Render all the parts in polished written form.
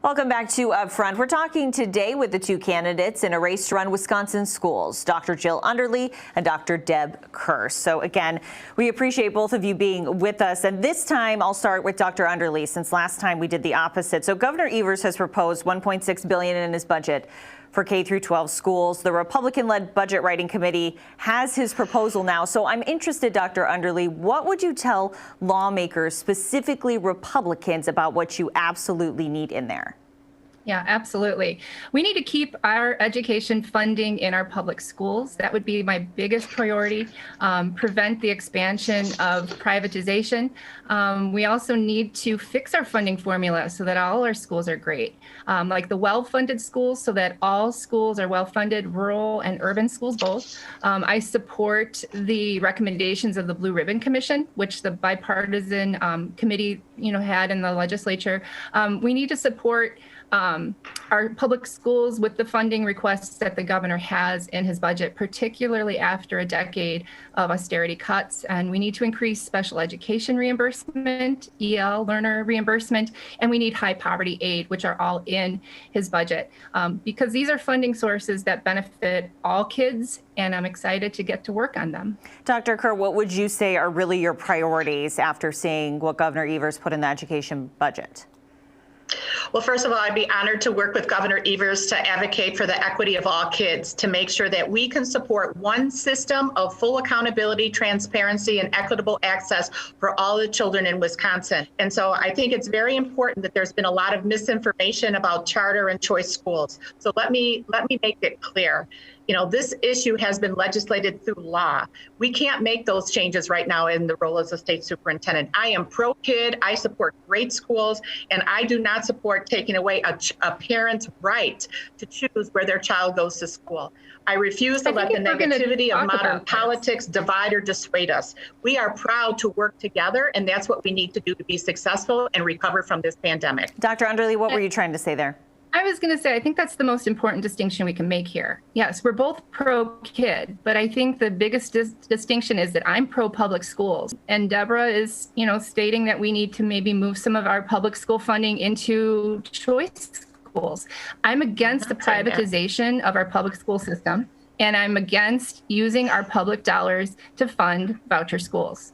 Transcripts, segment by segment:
Welcome back to Upfront. We're talking today with the two candidates in a race to run Wisconsin schools, Dr. Jill Underly and Dr. Deb Kerr. So again, we appreciate both of you being with us. And this time I'll start with Dr. Underly, since last time we did the opposite. So Governor Evers has proposed $1.6 billion in his budget for K through 12 schools. The Republican-led budget writing committee has his proposal now. So I'm interested, Dr. Underly, what would you tell lawmakers, specifically Republicans, about what you absolutely need in there? Yeah, absolutely. We need to keep our education funding in our public schools. That would be my biggest priority. Prevent the expansion of privatization. We also need to fix our funding formula so that all our schools are great. Like the well-funded schools, so that all schools are well-funded, rural and urban schools both. I support the recommendations of the Blue Ribbon Commission, which the bipartisan committee had in the legislature. We need to support our public schools with the funding requests that the governor has in his budget, particularly after a decade of austerity cuts. And we need to increase special education reimbursement, EL learner reimbursement, and we need high poverty aid, which are all in his budget, because these are funding sources that benefit all kids, and I'm excited to get to work on them. Dr. Kerr, what would you say are really your priorities after seeing what Governor Evers put in the education budget? Well, first of all, I'd be honored to work with Governor Evers to advocate for the equity of all kids, to make sure that we can support one system of full accountability, transparency, and equitable access for all the children in Wisconsin. And so I think it's very important that there's been a lot of misinformation about charter and choice schools. So let me make it clear. This issue has been legislated through law. We can't make those changes right now in the role as a state superintendent. I am pro-kid, I support great schools, and I do not support taking away a parent's right to choose where their child goes to school. I refuse to let the negativity of modern politics divide or dissuade us. We are proud to work together, and that's what we need to do to be successful and recover from this pandemic. Dr. Underly, what were you trying to say there? I was going to say, I think that's the most important distinction we can make here. Yes, we're both pro-kid, but I think the biggest distinction is that I'm pro-public schools. And Deborah is, stating that we need to maybe move some of our public school funding into choice schools. I'm against the privatization of our public school system, and I'm against using our public dollars to fund voucher schools.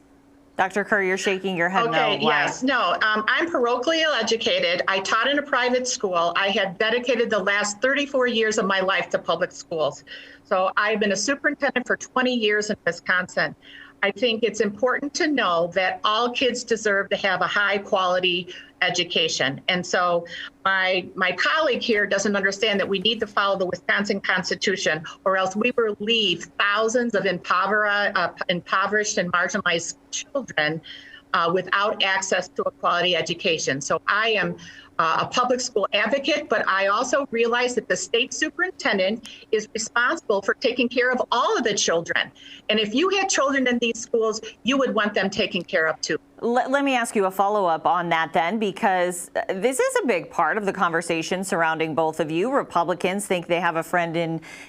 Dr. Kerr, you're shaking your head no. Okay, yes, no, I'm parochially educated. I taught in a private school. I have dedicated the last 34 years of my life to public schools. So I've been a superintendent for 20 years in Wisconsin. I think it's important to know that all kids deserve to have a high quality education. And so my colleague here doesn't understand that we need to follow the Wisconsin Constitution, or else we will leave thousands of impoverished and marginalized children without access to a quality education. So I am a public school advocate, but I also realize that the state superintendent is responsible for taking care of all of the children. And if you had children in these schools, you would want them taken care of too. Let me ask you a follow-up on that then, because this is a big part of the conversation surrounding both of you. Republicans think they have a friend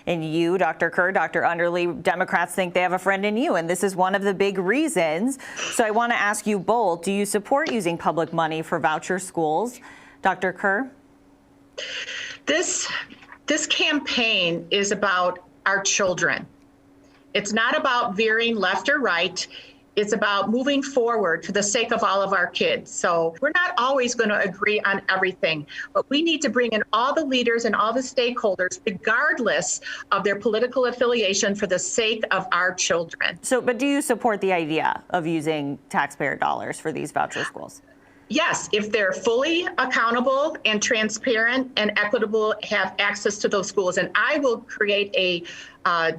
in you, Dr. Kerr, Dr. Underly. Democrats think they have a friend in you, and this is one of the big reasons. So I want to ask you both, do you support using public money for voucher schools? Dr. Kerr? This campaign is about our children. It's not about veering left or right. It's about moving forward for the sake of all of our kids. So we're not always going to agree on everything, but we need to bring in all the leaders and all the stakeholders, regardless of their political affiliation, for the sake of our children. So, but do you support the idea of using taxpayer dollars for these voucher schools? Yes, if they're fully accountable and transparent and equitable, have access to those schools. And I will create a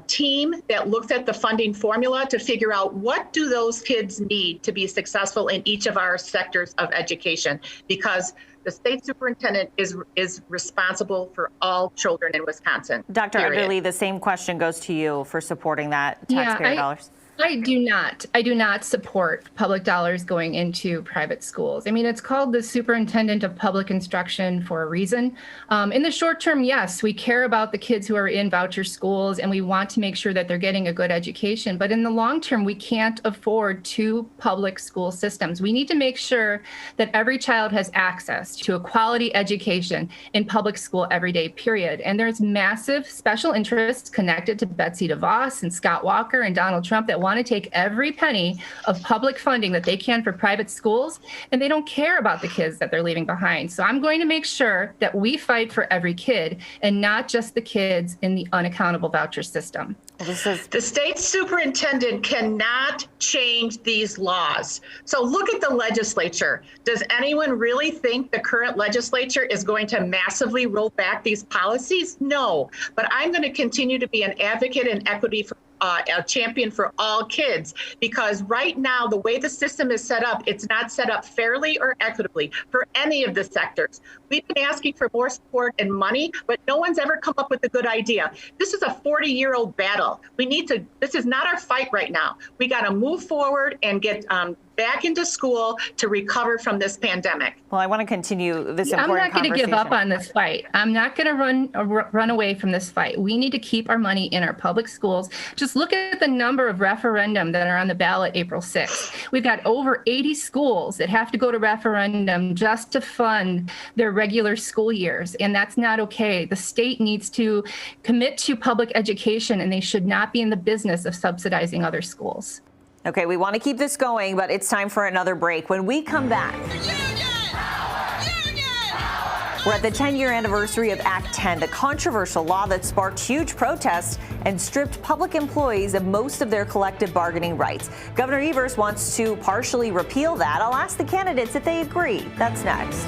team that looks at the funding formula to figure out what do those kids need to be successful in each of our sectors of education, because the state superintendent is responsible for all children in Wisconsin. Dr. Underly, the same question goes to you for supporting that taxpayer dollars. I do not. I do not support public dollars going into private schools. I mean, it's called the Superintendent of Public Instruction for a reason. In the short term, yes, we care about the kids who are in voucher schools and we want to make sure that they're getting a good education. But in the long term, we can't afford two public school systems. We need to make sure that every child has access to a quality education in public school every day, period. And there's massive special interests connected to Betsy DeVos and Scott Walker and Donald Trump that want to take every penny of public funding that they can for private schools, and they don't care about the kids that they're leaving behind. So I'm going to make sure that we fight for every kid and not just the kids in the unaccountable voucher system. The state superintendent cannot change these laws. So look at the legislature. Does anyone really think the current legislature is going to massively roll back these policies? No, but I'm going to continue to be an advocate in equity for a champion for all kids, because right now, the way the system is set up, it's not set up fairly or equitably for any of the sectors. We've been asking for more support and money, but no one's ever come up with a good idea. This is a 40-year-old battle. This is not our fight right now. We got to move forward and get back into school to recover from this pandemic. Well, I want to continue this important I'm not going to give up conversation. on this fight. I'm not going to run away from this fight. We need to keep our money in our public schools. Just look at the number of referendum that are on the ballot April 6th. We've got over 80 schools that have to go to referendum just to fund their regular school years, and that's not okay. The state needs to commit to public education, and they should not be in the business of subsidizing other schools. Okay, we want to keep this going, but it's time for another break. When we come back, we're at the 10-year anniversary of Act 10, the controversial law that sparked huge protests and stripped public employees of most of their collective bargaining rights. Governor Evers wants to partially repeal that. I'll ask the candidates if they agree. That's next.